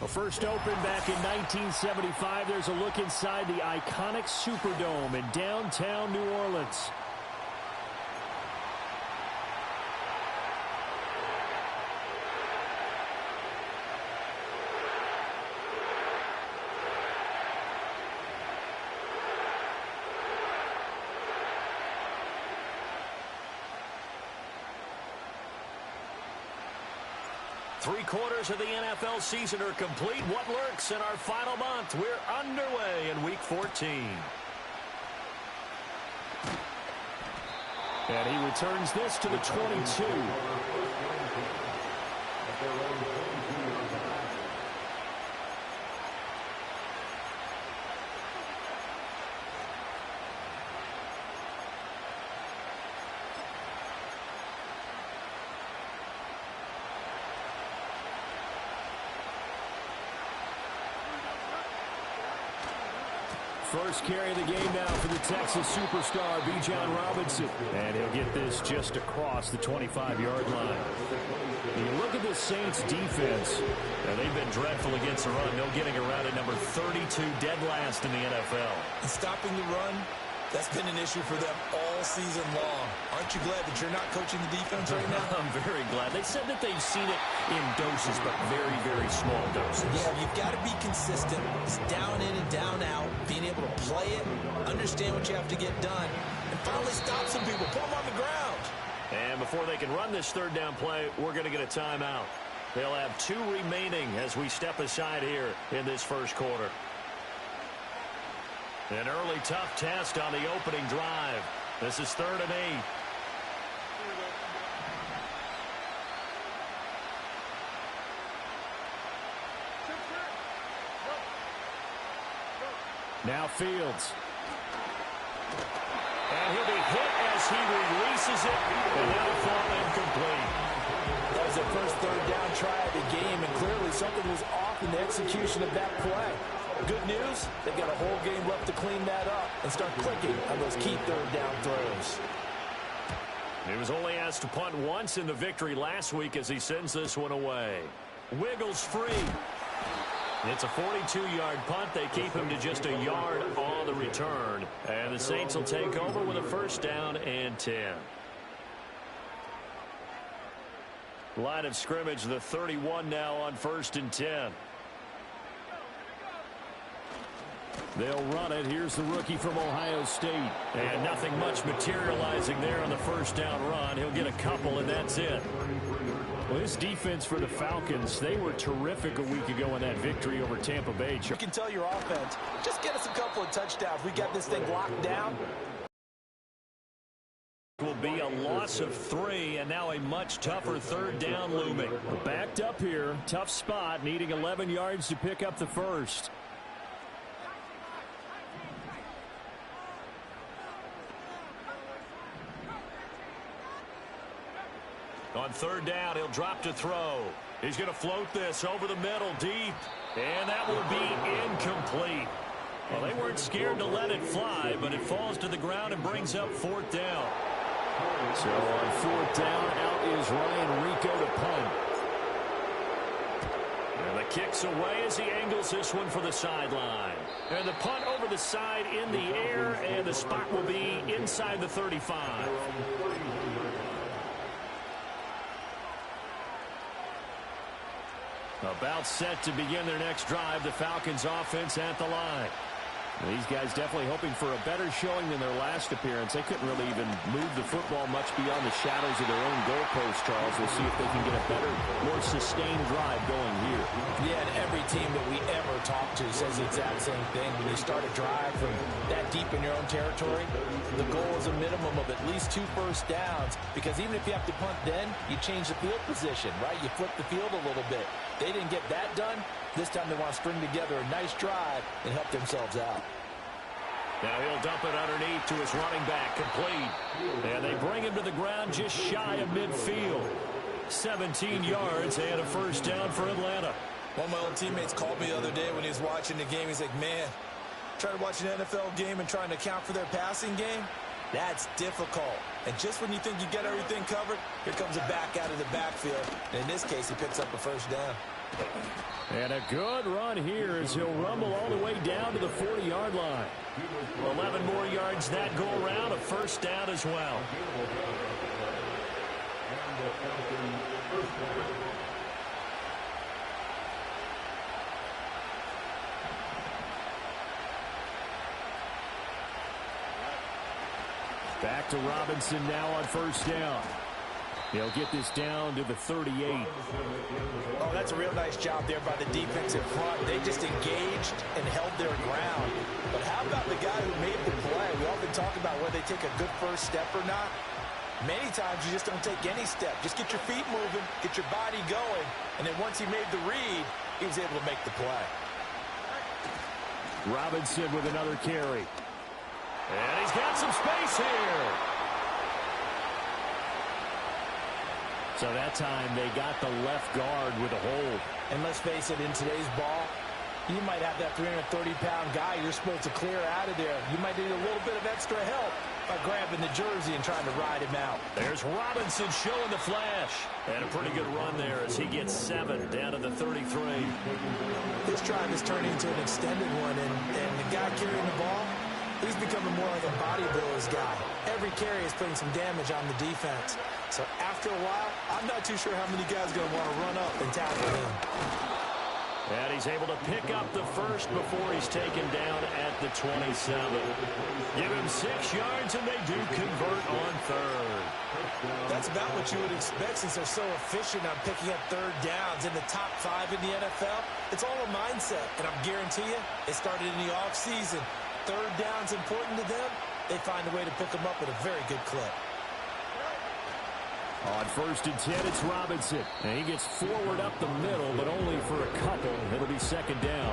First opened back in 1975. There's a look inside the iconic Superdome in downtown New Orleans. Three-quarters of the NFL season are complete. What lurks in our final month? We're underway in Week 14. And he returns this to the 22. First carry of the game now for the Texas superstar, Bijan Robinson. And he'll get this just across the 25-yard line. When you look at this Saints defense, they've been dreadful against the run. No getting around at number 32, dead last in the NFL. And stopping the run, that's been an issue for them all season long. Aren't you glad that you're not coaching the defense right now? I'm very glad. They said that they've seen it in doses, but very, very small doses. Yeah, you've got to be consistent. It's down in and down out, being able to play it, understand what you have to get done, and finally stop some people, put them on the ground. And before they can run this third down play, we're going to get a timeout. They'll have 2 remaining as we step aside here in this first quarter. An early tough test on the opening drive. This is 3rd and 8. Now Fields. And he'll be hit as he releases it. And that'll fall incomplete. That was their first third down try of the game, and clearly something was off in the execution of that play. Good news, they've got a whole game left to clean that up and start clicking on those key third down throws. He was only asked to punt once in the victory last week as he sends this one away. Wiggles free. It's a 42-yard punt. They keep him to just a yard on the return. And the Saints will take over with a first down and 10. Line of scrimmage, the 31 now on 1st and 10. They'll run it. Here's the rookie from Ohio State. And nothing much materializing there on the first down run. He'll get a couple, and that's it. Well, this defense for the Falcons, they were terrific a week ago in that victory over Tampa Bay. You can tell your offense, just get us a couple of touchdowns. We got this thing locked down. Will be a loss of 3, and now a much tougher third down looming. Backed up here, tough spot, needing 11 yards to pick up the first. On third down, he'll drop to throw. He's going to float this over the middle deep, and that will be incomplete. Well, they weren't scared to let it fly, but it falls to the ground and brings up 4th down. So on 4th down, out is Ryan Rico to punt. And the kick's away as he angles this one for the sideline. And the punt over the side in the air, and the spot will be inside the 35. About set to begin their next drive, the Falcons offense at the line. These guys definitely hoping for a better showing than their last appearance. They couldn't really even move the football much beyond the shadows of their own goalpost, Charles. We'll see if they can get a better, more sustained drive going here. Yeah, and every team that we ever talk to says the exact same thing. When you start a drive from that deep in your own territory, the goal is a minimum of at least 2 first downs, because even if you have to punt then, you change the field position, right? You flip the field a little bit. They didn't get that done. This time they want to string together a nice drive and help themselves out. Now he'll dump it underneath to his running back, complete. And they bring him to the ground just shy of midfield. 17 yards and a first down for Atlanta. One of my old teammates called me the other day when he was watching the game. He's like, man, trying to watch an NFL game and trying to account for their passing game, That's difficult. And just when you think you get everything covered, here comes a back out of the backfield. And in this case, he picks up a first down. And a good run here as he'll rumble all the way down to the 40-yard line. 11 more yards that go around, a first down as well. Back to Robinson now on first down. He'll get this down to the 38. Oh, that's a real nice job there by the defensive front. They just engaged and held their ground. But how about the guy who made the play? We often talk about whether they take a good first step or not. Many times you just don't take any step. Just get your feet moving, get your body going, and then once he made the read, he was able to make the play. Robinson with another carry. And he's got some space here. So that time they got the left guard with a hold. And let's face it, in today's ball, you might have that 330-pound guy you're supposed to clear out of there. You might need a little bit of extra help by grabbing the jersey and trying to ride him out. There's Robinson showing the flash. And a pretty good run there as he gets 7 down to the 33. This drive is turning into an extended one, and the guy carrying the ball, he's becoming more like a body blows guy. Every carry is putting some damage on the defense. So after a while, I'm not too sure how many guys are going to want to run up and tackle him. And he's able to pick up the first before he's taken down at the 27. Give him 6 yards, and they do convert on third. That's about what you would expect since they're so efficient on picking up third downs. In the top 5 in the NFL, it's all a mindset. And I guarantee you, it started in the offseason. Third down's important to them. They find a way to pick them up at a very good clip. On first and 10, it's Robinson. And he gets forward up the middle, but only for a couple. It'll be second down.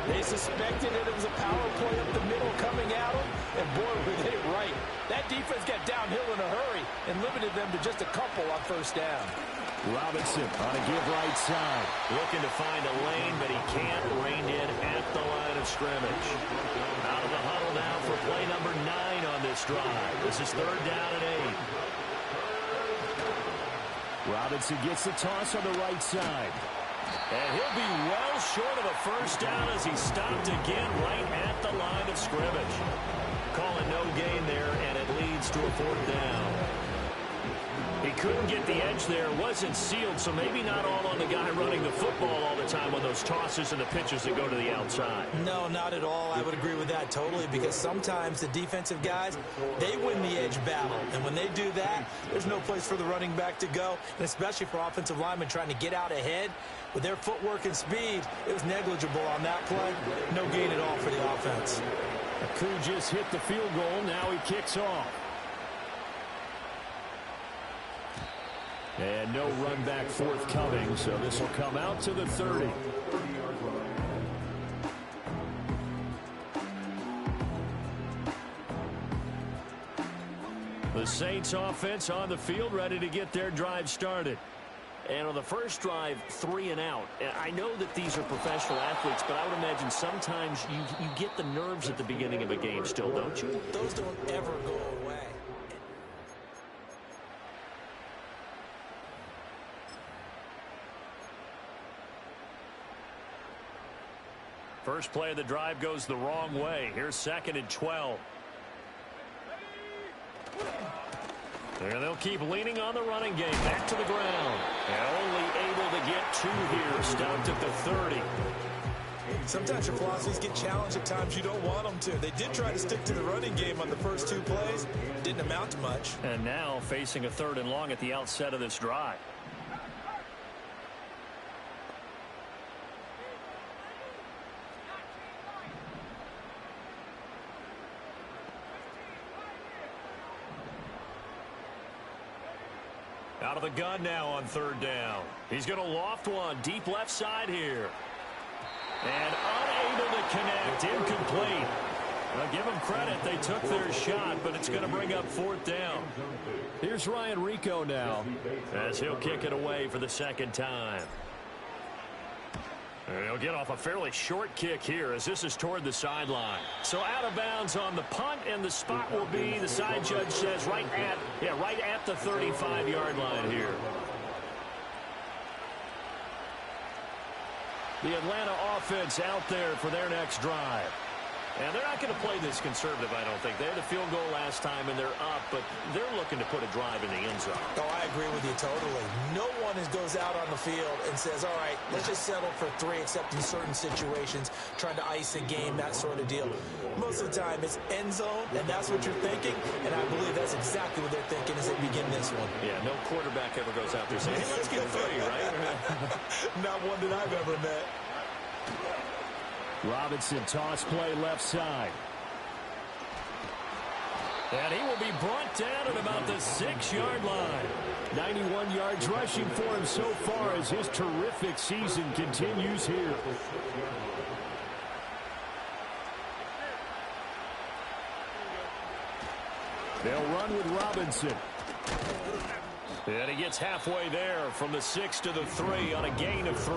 They suspected it was a power play up the middle coming at them, and boy, were they right. That defense got downhill in a hurry and limited them to just a couple on first down. Robinson on a give right side. Looking to find a lane, but he can't. Reined in at the line of scrimmage. Out of the huddle now for play number 9 on this drive. This is third down and 8. Robinson gets the toss on the right side. And he'll be well short of a first down as he stopped again right at the line of scrimmage. Calling no gain there, and it leads to a fourth down. He couldn't get the edge there, wasn't sealed, so maybe not all on the guy running the football all the time on those tosses and the pitches that go to the outside. No, not at all. I would agree with that totally, because sometimes the defensive guys, they win the edge battle. And when they do that, there's no place for the running back to go, and especially for offensive linemen trying to get out ahead. With their footwork and speed, it was negligible on that play. No gain at all for the offense. Aku just hit the field goal. Now he kicks off. And no run back forthcoming, so this will come out to the 30. The Saints offense on the field, ready to get their drive started. And on the first drive, 3 and out. I know that these are professional athletes, but I would imagine sometimes you get the nerves at the beginning of a game still, don't you? Those don't ever go away. First play of the drive goes the wrong way. Here's second and 12. And they'll keep leaning on the running game. Back to the ground. And only able to get 2 here. Stopped at the 30. Sometimes your philosophies get challenged at times you don't want them to. They did try to stick to the running game on the first 2 plays. Didn't amount to much. And now facing a 3rd and long at the outset of this drive. Out of the gun now on 3rd down. He's going to loft one deep left side here. And unable to connect. Incomplete. Well, give them credit. They took their shot, but it's going to bring up 4th down. Here's Ryan Rico now as he'll kick it away for the 2nd time. And he'll get off a fairly short kick here as this is toward the sideline. So out of bounds on the punt, and the spot will be, the side judge says, right at the 35-yard line here. The Atlanta offense out there for their next drive. And they're not going to play this conservative, I don't think. They had a field goal last time, and they're up, but they're looking to put a drive in the end zone. Oh, I agree with you totally. No one goes out on the field and says, all right, let's just settle for 3, except in certain situations, trying to ice a game, that sort of deal. Most of the time, it's end zone, and that's what you're thinking, and I believe that's exactly what they're thinking as they begin this one. Yeah, no quarterback ever goes out there saying, hey, let's get 3, right? Not one that I've ever met. Robinson toss play left side. And he will be brought down at about the 6-yard line. 91 yards rushing for him so far as his terrific season continues here. They'll run with Robinson. And he gets halfway there from the 6 to the 3 on a gain of 3.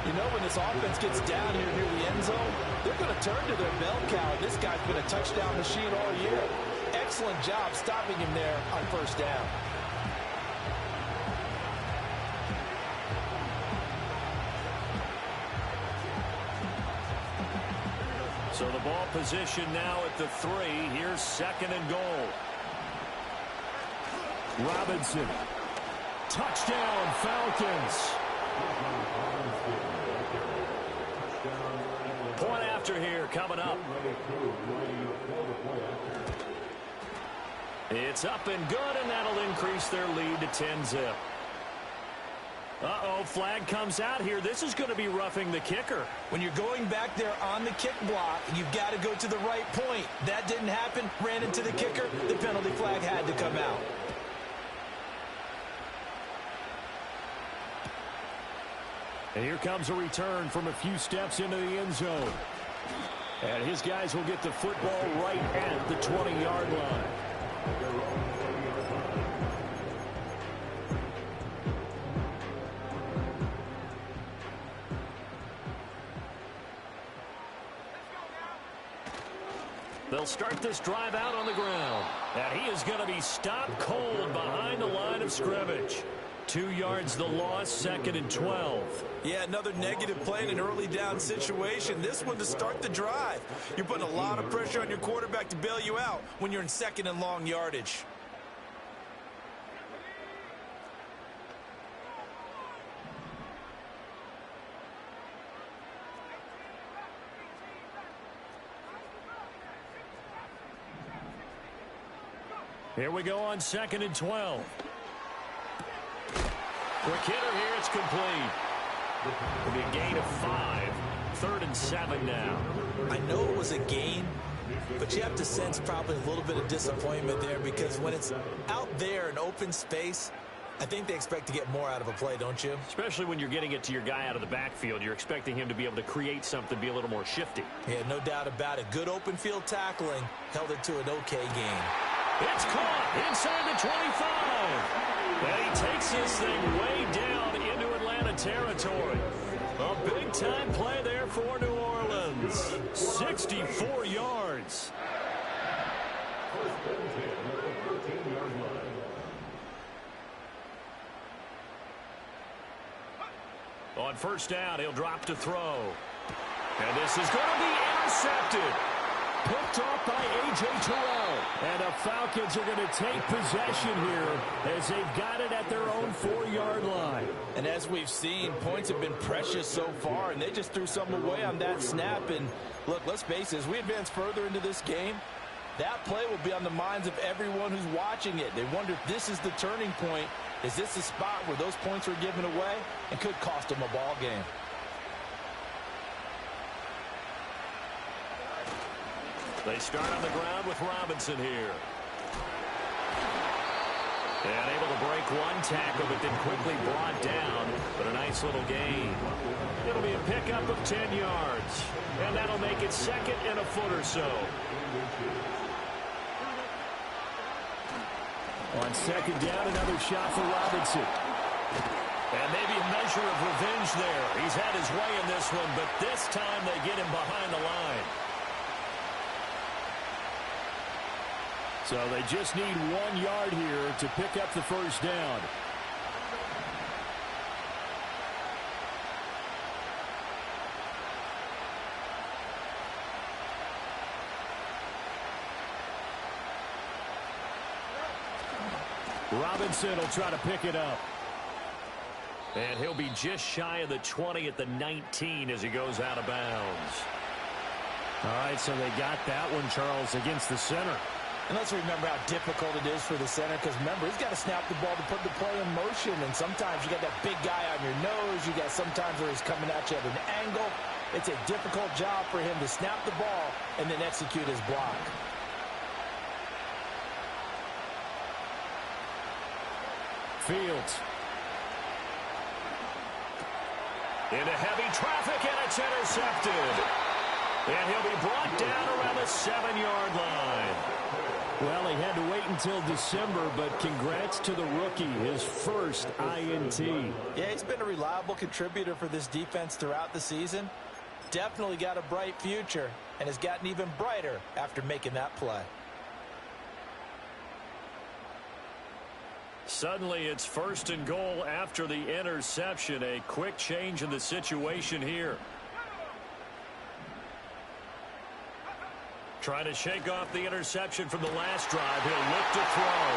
You know, when this offense gets down here near the end zone, they're going to turn to their bell cow. This guy's been a touchdown machine all year. Excellent job stopping him there on first down. So the ball position now at the 3. Here's 2nd and goal. Robinson. Touchdown, Falcons. Point after here coming up. It's up and good, and that'll increase their lead to 10-zip. Uh-oh, flag comes out here. This is going to be roughing the kicker. When you're going back there on the kick block, you've got to go to the right point. That didn't happen. Ran into the kicker. The penalty flag had to come out. And here comes a return from a few steps into the end zone. And his guys will get the football right at the 20-yard line. They'll start this drive out on the ground. And he is going to be stopped cold behind the line of scrimmage. 2 yards the loss, 2nd and 12. Yeah, another negative play in an early down situation. This one to start the drive. You're putting a lot of pressure on your quarterback to bail you out when you're in 2nd and long yardage. Here we go on 2nd and 12. Quick hitter here, it's complete. It'll be a gain of 5. 3rd and 7 now. I know it was a gain, but you have to sense probably a little bit of disappointment there because when it's out there in open space, I think they expect to get more out of a play, don't you? Especially when you're getting it to your guy out of the backfield. You're expecting him to be able to create something, be a little more shifty. Yeah, no doubt about it. Good open field tackling held it to an okay gain. It's caught inside the 25. And he takes this thing way down into Atlanta territory. A big-time play there for New Orleans. 64 yards. On first down, he'll drop to throw. And this is going to be intercepted. Picked off by A.J. Terrell. And the Falcons are going to take possession here as they've got it at their own 4-yard line. And as we've seen, points have been precious so far, and they just threw something away on that snap. And look, let's face it, as we advance further into this game, that play will be on the minds of everyone who's watching it. They wonder if this is the turning point. Is this the spot where those points are given away and could cost them a ball game? They start on the ground with Robinson here. And able to break one tackle, but then quickly brought down. But a nice little gain. It'll be a pickup of 10 yards. And that'll make it 2nd and a foot or so. On 2nd down, another shot for Robinson. And maybe a measure of revenge there. He's had his way in this one, but this time they get him behind the line. So they just need 1 yard here to pick up the first down. Robinson will try to pick it up. And he'll be just shy of the 20 at the 19 as he goes out of bounds. All right, so they got that one, Charles, against the center. And let's remember how difficult it is for the center, because remember, he's got to snap the ball to put the play in motion, and sometimes you got that big guy on your nose. You got sometimes where he's coming at you at an angle. It's a difficult job for him to snap the ball and then execute his block. Fields. Into heavy traffic, and it's intercepted. And he'll be brought down around the 7-yard line. Well, he had to wait until December, but congrats to the rookie, his first INT. Yeah, he's been a reliable contributor for this defense throughout the season. Definitely got a bright future, and has gotten even brighter after making that play. Suddenly, it's 1st and goal after the interception. A quick change in the situation here. Trying to shake off the interception from the last drive. He'll look to throw.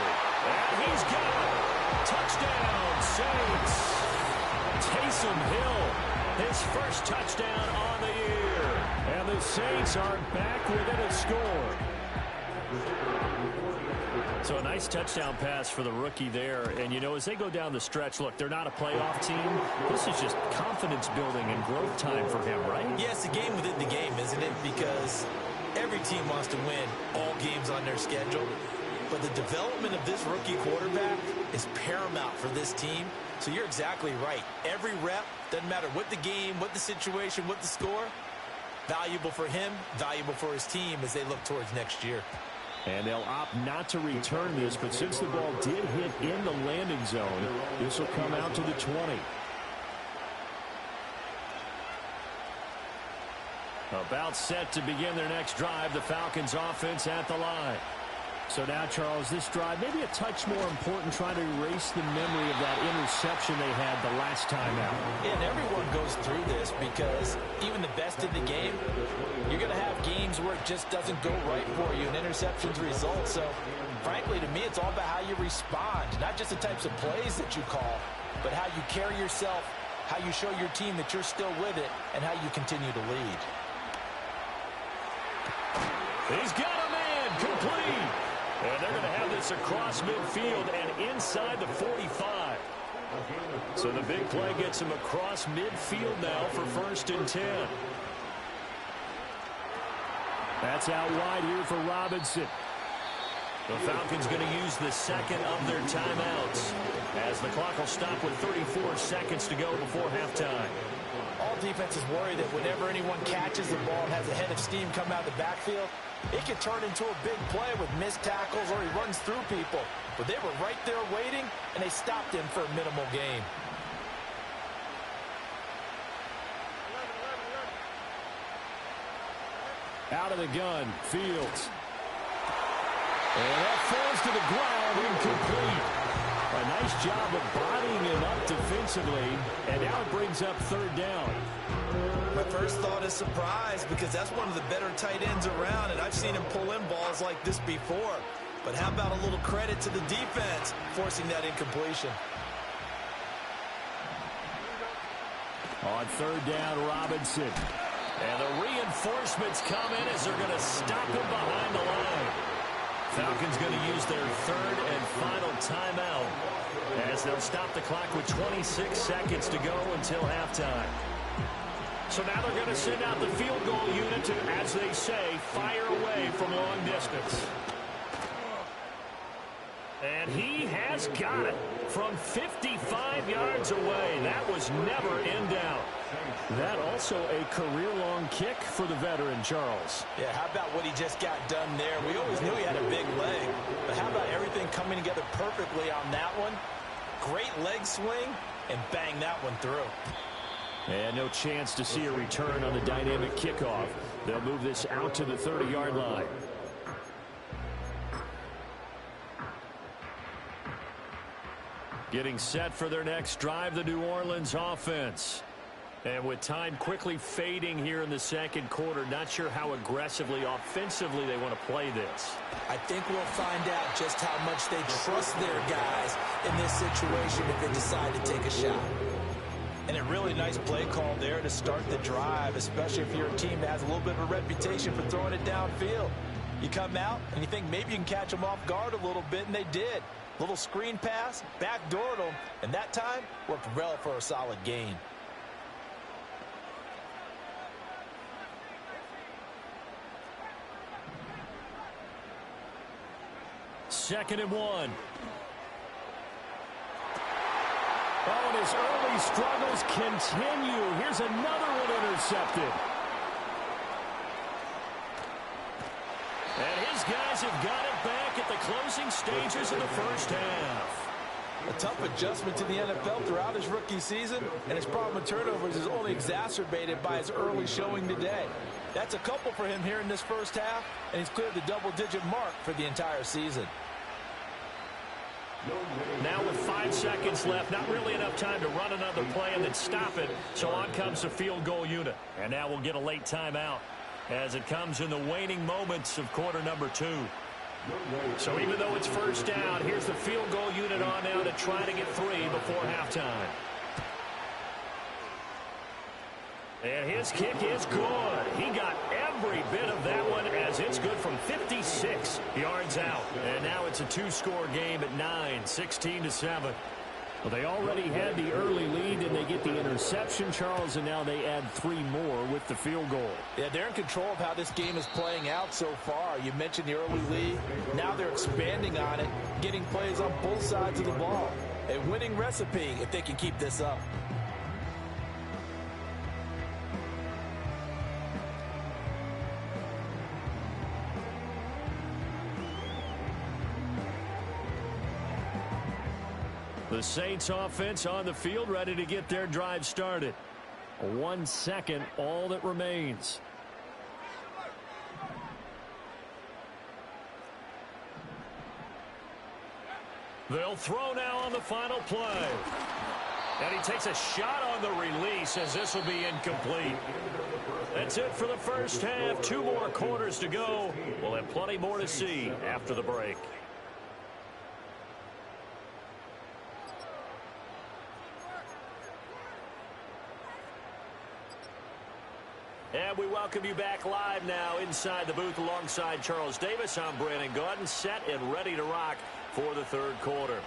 And he's got it. Touchdown, Saints. Taysom Hill, his first touchdown on the year. And the Saints are back within a score. So a nice touchdown pass for the rookie there. And, you know, as they go down the stretch, look, they're not a playoff team. This is just confidence building and growth time for him, right? Yeah, it's a game within the game, isn't it? Because every team wants to win all games on their schedule. But the development of this rookie quarterback is paramount for this team. So you're exactly right. Every rep, doesn't matter what the game, what the situation, what the score, valuable for him, valuable for his team as they look towards next year. And they'll opt not to return this, but since the ball did hit in the landing zone, this will come out to the 20. About set to begin their next drive, the Falcons offense at the line. So now, Charles, this drive maybe a touch more important, trying to erase the memory of that interception they had the last time out. Yeah, and everyone goes through this because even the best in the game, you're going to have games where it just doesn't go right for you and interceptions result. So, frankly, to me, it's all about how you respond, not just the types of plays that you call, but how you carry yourself, how you show your team that you're still with it, and how you continue to lead. He's got a man complete. And they're going to have this across midfield and inside the 45. So the big play gets him across midfield now for 1st and 10. That's out wide here for Robinson. The Falcons going to use the second of their timeouts as the clock will stop with 34 seconds to go before halftime. All defenses worry that whenever anyone catches the ball and has a head of steam come out of the backfield, it can turn into a big play with missed tackles or he runs through people. But they were right there waiting, and they stopped him for a minimal gain. Out of the gun, Fields. And that falls to the ground, incomplete. A nice job of bodying him up defensively, and now it brings up 3rd down. My first thought is surprise, because that's one of the better tight ends around, and I've seen him pull in balls like this before. But how about a little credit to the defense forcing that incompletion? On 3rd down, Robinson. And the reinforcements come in as they're going to stop him behind the line. Falcons going to use their 3rd and final timeout as they'll stop the clock with 26 seconds to go until halftime. So now they're going to send out the field goal unit to, as they say, fire away from long distance. And he has got it from 55 yards away. That was never in doubt. That also a career-long kick for the veteran, Charles. Yeah, how about what he just got done there? We always knew he had a big leg, but how about everything coming together perfectly on that one? great leg swing and bang that one through. And no chance to see a return on the dynamic kickoff. They'll move this out to the 30-yard line. Getting set for their next drive, the New Orleans offense. And with time quickly fading here in the second quarter, not sure how aggressively, offensively they want to play this. I think we'll find out just how much they trust their guys in this situation if they decide to take a shot. And a really nice play call there to start the drive, especially if you're a team that has a little bit of a reputation for throwing it downfield. You come out and you think maybe you can catch them off guard a little bit, and they did. Little screen pass, backdoored them, and that time worked well for a solid gain. Second and 1. Oh, and his early struggles continue. Here's another one intercepted. And his guys have got it back at the closing stages of the first half. A tough adjustment to the NFL throughout his rookie season, and his problem with turnovers is only exacerbated by his early showing today. That's a couple for him here in this first half, and he's cleared the double-digit mark for the entire season. Now with 5 seconds left, not really enough time to run another play and then stop it. So on comes the field goal unit. And now we'll get a late timeout as it comes in the waning moments of quarter number 2. So even though it's first down, here's the field goal unit on now to try to get 3 before halftime. And his kick is good. He got every bit of that one as it's good from 56 yards out. And now it's a 2-score game at 9, 16-7. Well, they already had the early lead, and they get the interception, Charles, and now they add 3 more with the field goal. Yeah, they're in control of how this game is playing out so far. You mentioned the early lead. Now they're expanding on it, getting plays on both sides of the ball. A winning recipe if they can keep this up. The Saints offense on the field, ready to get their drive started. 1 second, all that remains. They'll throw now on the final play. And he takes a shot on the release as this will be incomplete. That's it for the first half. 2 more quarters to go. We'll have plenty more to see after the break. And we welcome you back live now inside the booth alongside Charles Davis. I'm Brandon Gaudin, set and ready to rock for the third quarter.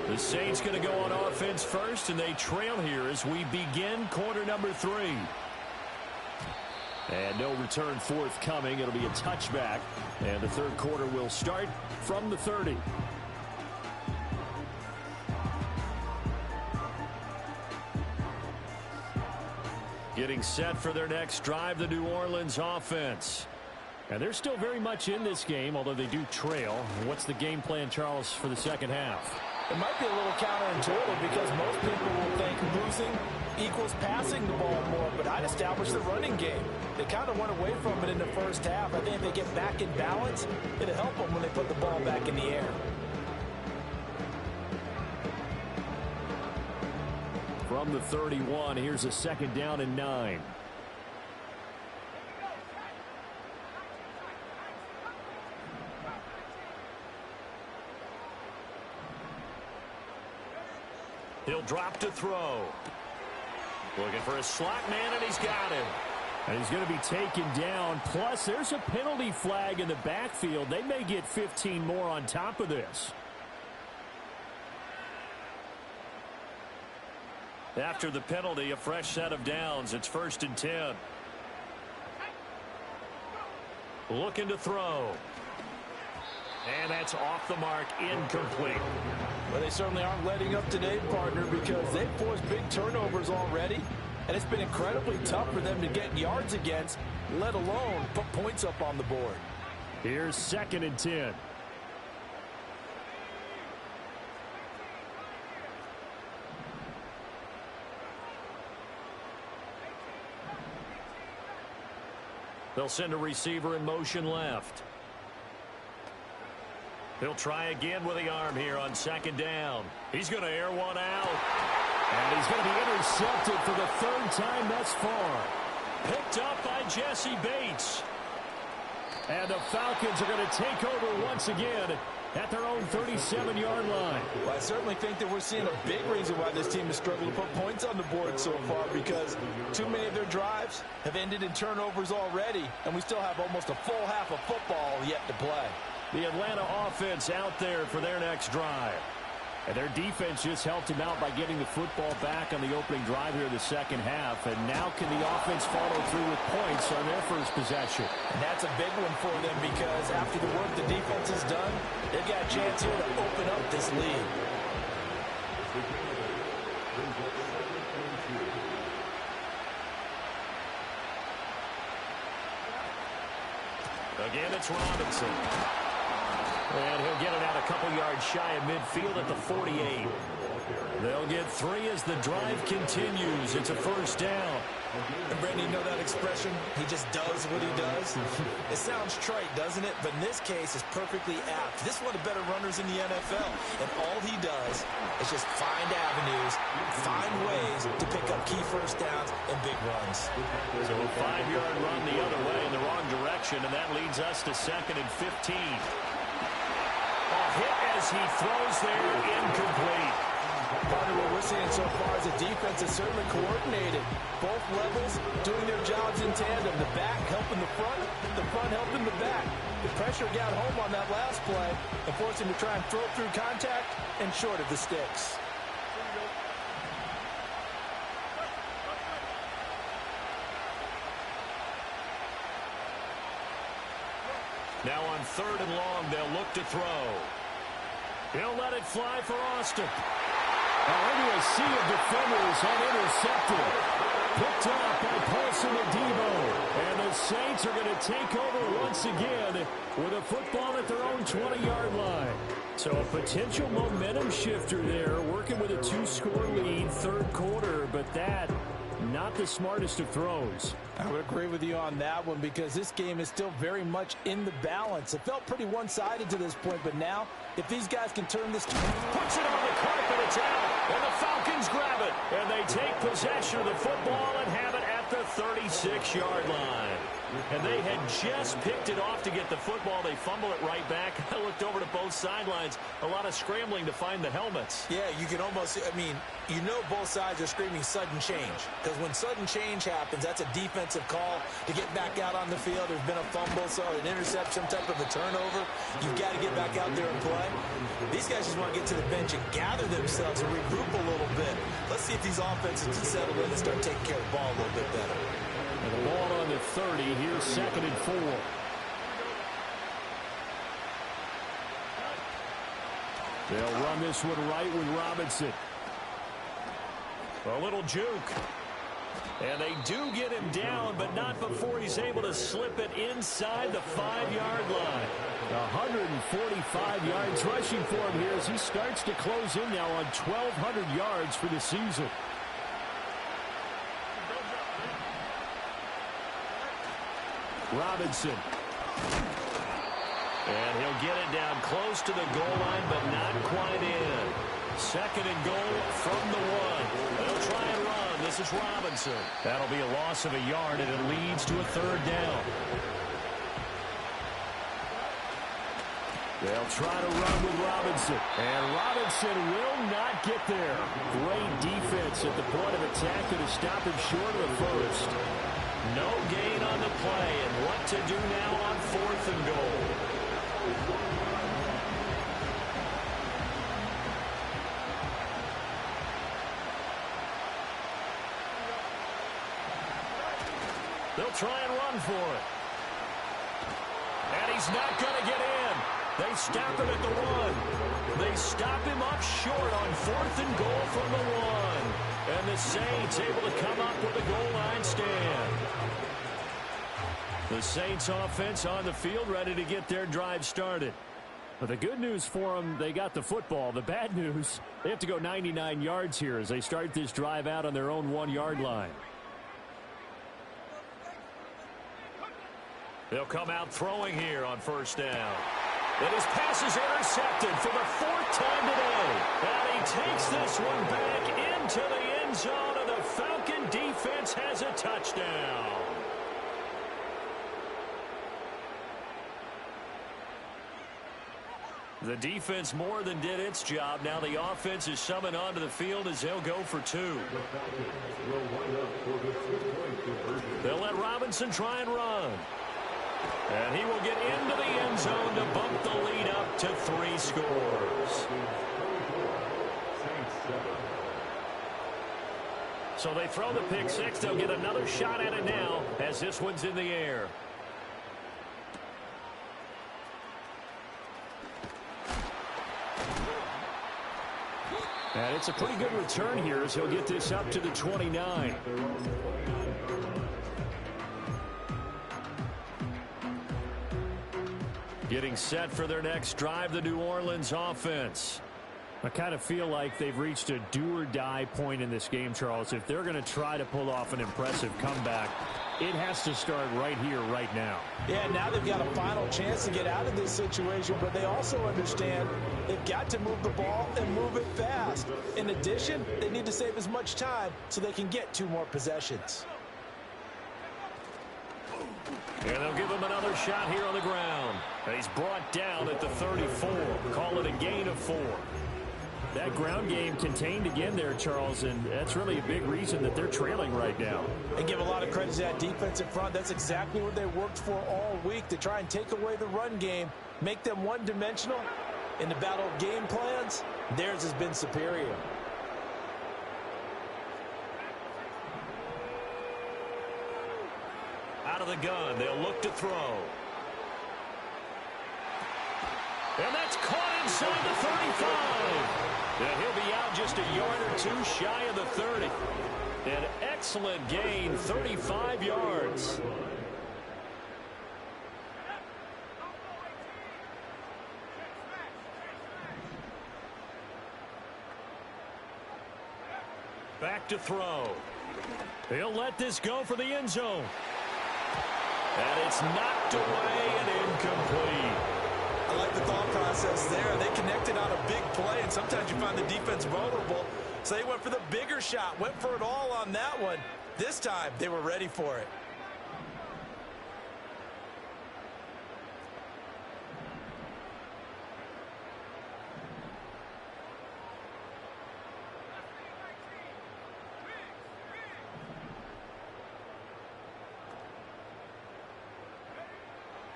The Saints going to go on offense first, and they trail here as we begin quarter number 3. And no return forthcoming. It'll be a touchback, and the third quarter will start from the 30. Getting set for their next drive, the New Orleans offense. And they're still very much in this game, although they do trail. What's the game plan, Charles, for the second half? It might be a little counterintuitive because most people will think losing equals passing the ball more, but I'd establish the running game. They kind of went away from it in the first half. I think if they get back in balance, it'll help them when they put the ball back in the air. From the 31, here's a second down and 9. He'll drop to throw. Looking for a slot man, and he's got him. And he's going to be taken down. Plus, there's a penalty flag in the backfield. They may get 15 more on top of this. After the penalty, a fresh set of downs. It's 1st and 10. Looking to throw. And that's off the mark, incomplete. Well, they certainly aren't letting up today, partner, because they've forced big turnovers already. And it's been incredibly tough for them to get yards against, let alone put points up on the board. Here's 2nd and 10. They'll send a receiver in motion left. He'll try again with the arm here on 2nd down. He's going to air one out. And he's going to be intercepted for the 3rd time thus far. Picked up by Jesse Bates. And the Falcons are going to take over once again at their own 37-yard line. Well, I certainly think that we're seeing a big reason why this team has struggled to put points on the board so far, because too many of their drives have ended in turnovers already, and we still have almost a full half of football yet to play. The Atlanta offense out there for their next drive. And their defense just helped him out by getting the football back on the opening drive here in the 2nd half. And now can the offense follow through with points on their first possession? And that's a big one for them, because after the work the defense has done, they've got a chance here to open up this lead. Again, it's Robinson. And he'll get it out a couple yards shy of midfield at the 48. They'll get 3 as the drive continues. It's a 1st down. And Brandon, you know that expression? He just does what he does. It sounds trite, doesn't it? But in this case, it's perfectly apt. This is one of the better runners in the NFL. And all he does is just find avenues, find ways to pick up key 1st downs and big runs. So a 5-yard run the other way in the wrong direction, and that leads us to 2nd and 15. A hit as he throws there, incomplete. Part of what we're seeing so far is the defense is certainly coordinated. Both levels doing their jobs in tandem. The back helping the front helping the back. The pressure got home on that last play and forced him to try and throw through contact and short of the sticks. Now on 3rd and long, they'll look to throw. He'll let it fly for Austin. Into a sea of defenders and intercepted. Picked up by Paulson Adebo. And the Saints are going to take over once again with a football at their own 20-yard line. So a potential momentum shifter there, working with a 2-score lead, 3rd quarter, but that not the smartest of throws. I would agree with you on that one, because this game is still very much in the balance. It felt pretty one-sided to this point, but now if these guys can turn this... Puts it on the carpet, it's out, and the Falcons grab it. And they take possession of the football and have it at the 36-yard line. And they had just picked it off to get the football. They fumble it right back. I looked over to both sidelines. A lot of scrambling to find the helmets. Yeah, you can almost, I mean, you know both sides are screaming sudden change. Because when sudden change happens, that's a defensive call to get back out on the field. There's been a fumble, so an interception, some type of a turnover. You've got to get back out there and play. These guys just want to get to the bench and gather themselves and regroup a little bit. Let's see if these offenses can settle in and start taking care of the ball a little bit better. And the ball on the 30. Here's 2nd and 4. They'll run this one right with Robinson. A little juke. And they do get him down, but not before he's able to slip it inside the 5-yard line. 145 yards rushing for him here as he starts to close in now on 1,200 yards for the season. Robinson. And he'll get it down close to the goal line, but not quite in. 2nd and goal from the 1. They'll try and run. This is Robinson. That'll be a loss of a yard, and it leads to a 3rd down. They'll try to run with Robinson. And Robinson will not get there. Great defense at the point of attack to stop him short of the 1st. No gain on the play, and what to do now on 4th and goal. They'll try and run for it. And he's not going to get in. They stop him at the 1. They stop him up short on 4th and goal from the 1. And the Saints able to come up with a goal line stand. The Saints offense on the field, ready to get their drive started. But the good news for them, they got the football. The bad news, they have to go 99 yards here as they start this drive out on their own 1-yard line. They'll come out throwing here on first down. And his pass is intercepted for the 4th time today. And he takes this one back into the end zone, and the Falcon defense has a touchdown. The defense more than did its job. Now the offense is summoned onto the field as they'll go for 2. They'll let Robinson try and run. And he will get into the end zone to bump the lead up to 3 scores. So they throw the pick 6. They'll get another shot at it now as this one's in the air. And it's a pretty good return here as he'll get this up to the 29. Getting set for their next drive, the New Orleans offense. I kind of feel like they've reached a do-or-die point in this game, Charles. If they're going to try to pull off an impressive comeback, it has to start right here, right now. Yeah, now they've got a final chance to get out of this situation, but they also understand they've got to move the ball and move it fast. In addition, they need to save as much time so they can get 2 more possessions. And they'll give him another shot here on the ground. And he's brought down at the 34. Call it a gain of 4. That ground game contained again there, Charles, and that's really a big reason that they're trailing right now. And give a lot of credit to that defensive front. That's exactly what they worked for all week, to try and take away the run game, make them one-dimensional. In the battle of game plans, theirs has been superior. Out of the gun, they'll look to throw. And that's caught inside the 35. And he'll be out just a yard or 2 shy of the 30. An excellent gain, 35 yards. Back to throw. He'll let this go for the end zone. And it's knocked away and incomplete. I like the thought process there. They connected on a big play, and sometimes you find the defense vulnerable. So they went for the bigger shot, went for it all on that one. This time, they were ready for it.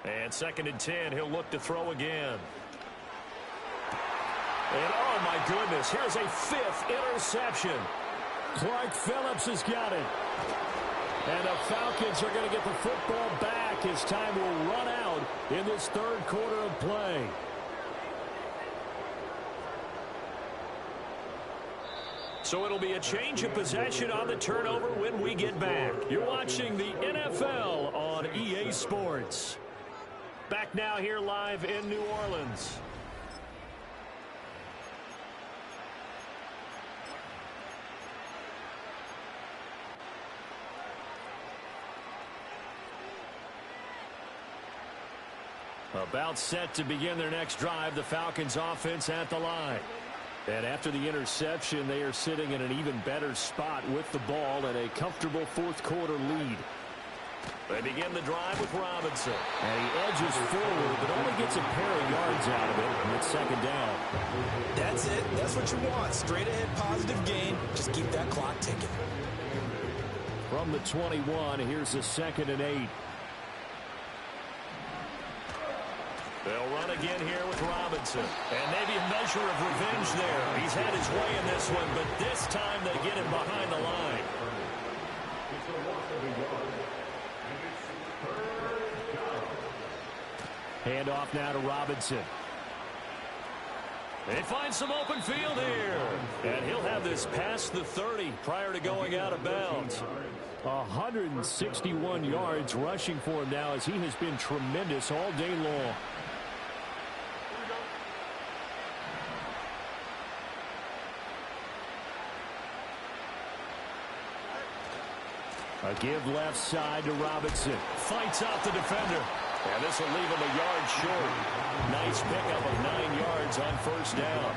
And 2nd and 10, he'll look to throw again. And oh my goodness, here's a 5th interception. Clark Phillips has got it. And the Falcons are going to get the football back. His time will run out in this 3rd quarter of play. So it'll be a change of possession on the turnover when we get back. You're watching the NFL on EA Sports. Back now here live in New Orleans. About set to begin their next drive, the Falcons offense at the line. And after the interception, they are sitting in an even better spot with the ball and a comfortable 4th quarter lead. They begin the drive with Robinson. And he edges forward, but only gets a pair of yards out of it, and it's 2nd down. That's it. That's what you want. Straight ahead positive gain. Just keep that clock ticking. From the 21, here's the 2nd and 8. They'll run again here with Robinson. And maybe a measure of revenge there. He's had his way in this one, but this time they get him behind the line. Hand off now to Robinson. They find some open field here. And he'll have this past the 30 prior to going out of bounds. 161 yards rushing for him now, as he has been tremendous all day long. A give left side to Robinson. Fights out the defender. And this will leave him a yard short. Nice pickup of 9 yards on first down.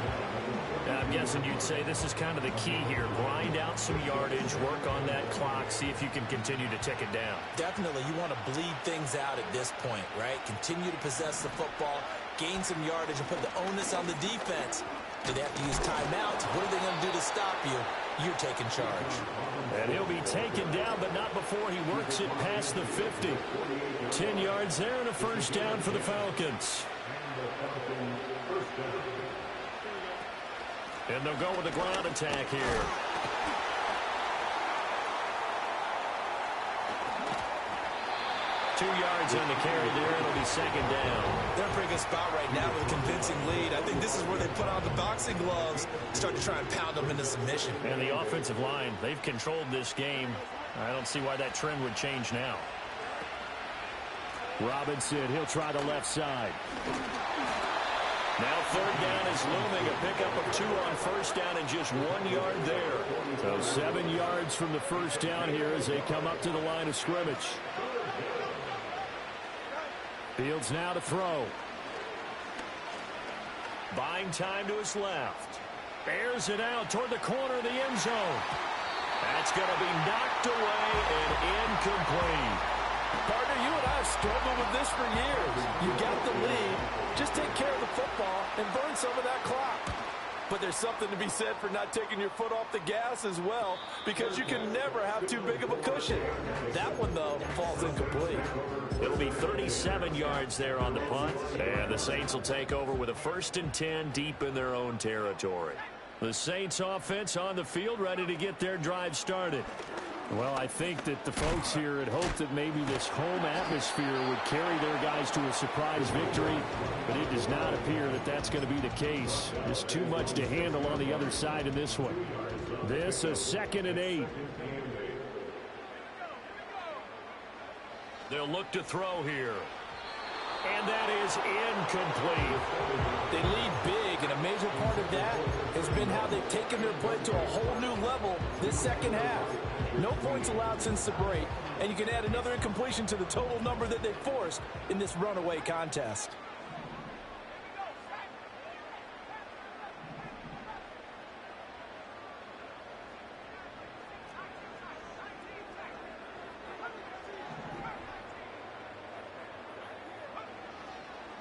Now, I'm guessing you'd say this is kind of the key here. Grind out some yardage, work on that clock, see if you can continue to tick it down. Definitely, you want to bleed things out at this point, right? Continue to possess the football, gain some yardage, and put the onus on the defense. Do they have to use timeouts? What are they going to do to stop you? You're taking charge. And he'll be taken down, but not before he works it past the 50. 10 yards there and a first down for the Falcons. And they'll go with a ground attack here. Two yards on the carry there. It'll be second down. They're in a pretty good spot right now with a convincing lead. I think this is where they put on the boxing gloves, start to try and pound them into submission. And the offensive line, they've controlled this game. I don't see why that trend would change now. Robinson, he'll try the left side. Now third down is looming. A pickup of 2 on first down and just 1 yard there. So 7 yards from the first down here as they come up to the line of scrimmage. Fields now to throw. Buying time to his left. Bears it out toward the corner of the end zone. That's going to be knocked away and incomplete. Partner, you and I have struggled with this for years. You got the lead. Just take care of the football and burn some of that clock. But there's something to be said for not taking your foot off the gas as well, because you can never have too big of a cushion. That one, though, falls incomplete. It'll be 37 yards there on the punt. And the Saints will take over with a 1st and 10 deep in their own territory. The Saints offense on the field, ready to get their drive started. Well, I think that the folks here had hoped that maybe this home atmosphere would carry their guys to a surprise victory, but it does not appear that that's going to be the case. There's too much to handle on the other side in this one. This a 2nd and 8. They'll look to throw here. And that is incomplete. They lead big, and a major part of that has been how they've taken their play to a whole new level this second half. No points allowed since the break, and you can add another incompletion to the total number that they forced in this runaway contest.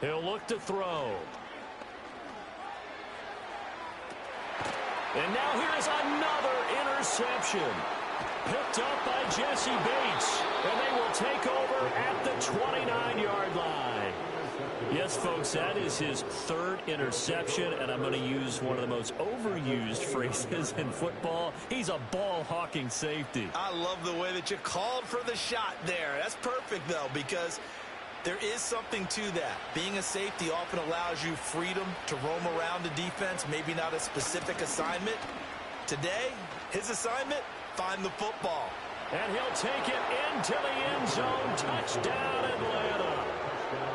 He'll look to throw. And now here's another interception. Picked up by Jesse Bates. And they will take over at the 29-yard line. Yes, folks, that is his 3rd interception, and I'm going to use one of the most overused phrases in football. He's a ball-hawking safety. I love the way that you called for the shot there. That's perfect, though, because there is something to that. Being a safety often allows you freedom to roam around the defense, maybe not a specific assignment. Today, his assignment, find the football. And he'll take it into the end zone. Touchdown, Atlanta.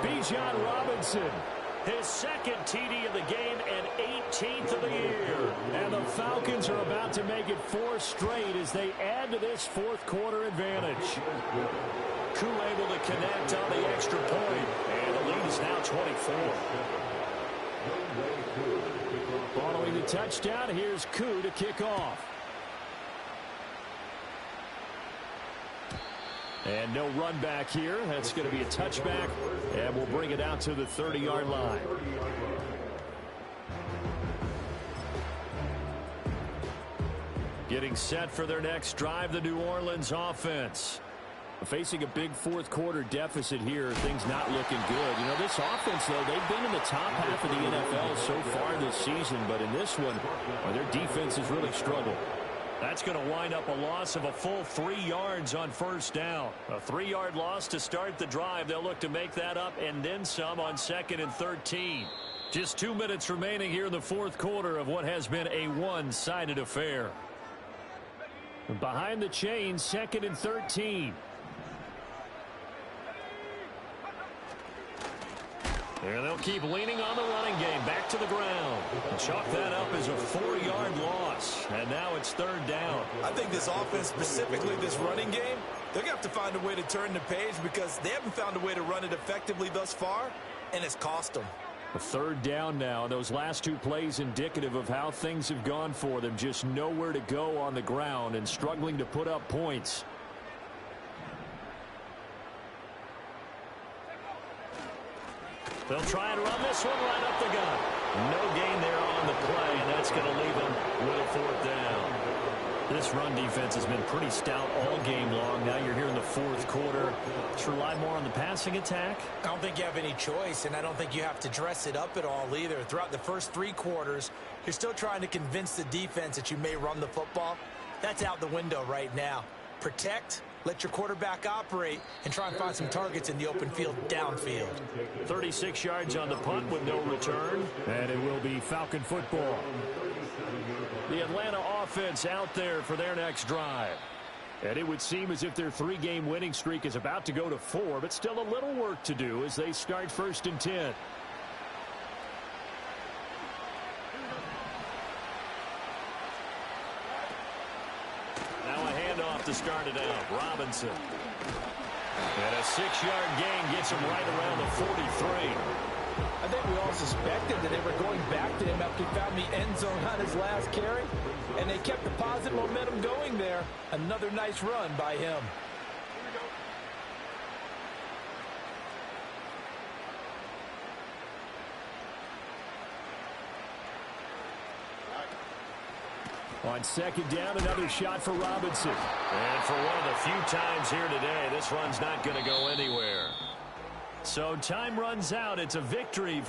Bijan Robinson, his 2nd TD of the game and 18th of the year. And the Falcons are about to make it 4 straight as they add to this 4th quarter advantage. Koo able to connect on the extra point, and the lead is now 24. Following the touchdown, here's Koo to kick off. And no run back here. That's going to be a touchback, and we'll bring it out to the 30-yard line. Getting set for their next drive, the New Orleans offense. Facing a big 4th quarter deficit here, things not looking good. You know, this offense, though, they've been in the top half of the NFL so far this season, but in this one, their defense has really struggled. That's going to wind up a loss of a full 3 yards on first down. A 3-yard loss to start the drive. They'll look to make that up and then some on 2nd and 13. Just 2 minutes remaining here in the 4th quarter of what has been a one-sided affair. Behind the chains, 2nd and 13. And they'll keep leaning on the running game. Back to the ground. Chalk that up as a 4-yard loss. And now it's 3rd down. I think this offense, specifically this running game, they're going to have to find a way to turn the page because they haven't found a way to run it effectively thus far, and it's cost them. A 3rd down now. Those last 2 plays indicative of how things have gone for them. Just nowhere to go on the ground and struggling to put up points. They'll try and run this one right up the gut. No gain there on the play, and that's going to leave them with a 4th down. This run defense has been pretty stout all game long. Now you're here in the 4th quarter. Let's rely more on the passing attack. I don't think you have any choice, and I don't think you have to dress it up at all either. Throughout the first 3 quarters, you're still trying to convince the defense that you may run the football. That's out the window right now. Protect, let your quarterback operate, and try and find some targets in the open field downfield. 36 yards on the punt with no return. And it will be Falcon football. The Atlanta offense out there for their next drive. And it would seem as if their 3-game winning streak is about to go to 4, but still a little work to do as they start 1st and 10. Now a handoff to start it out. Robinson. And a 6-yard gain gets him right around the 43. I think we all suspected that they were going back to him after he found the end zone on his last carry, and they kept the positive momentum going there. Another nice run by him. On 2nd down, another shot for Robinson. And for one of the few times here today, this run's not going to go anywhere. So time runs out. It's a victory for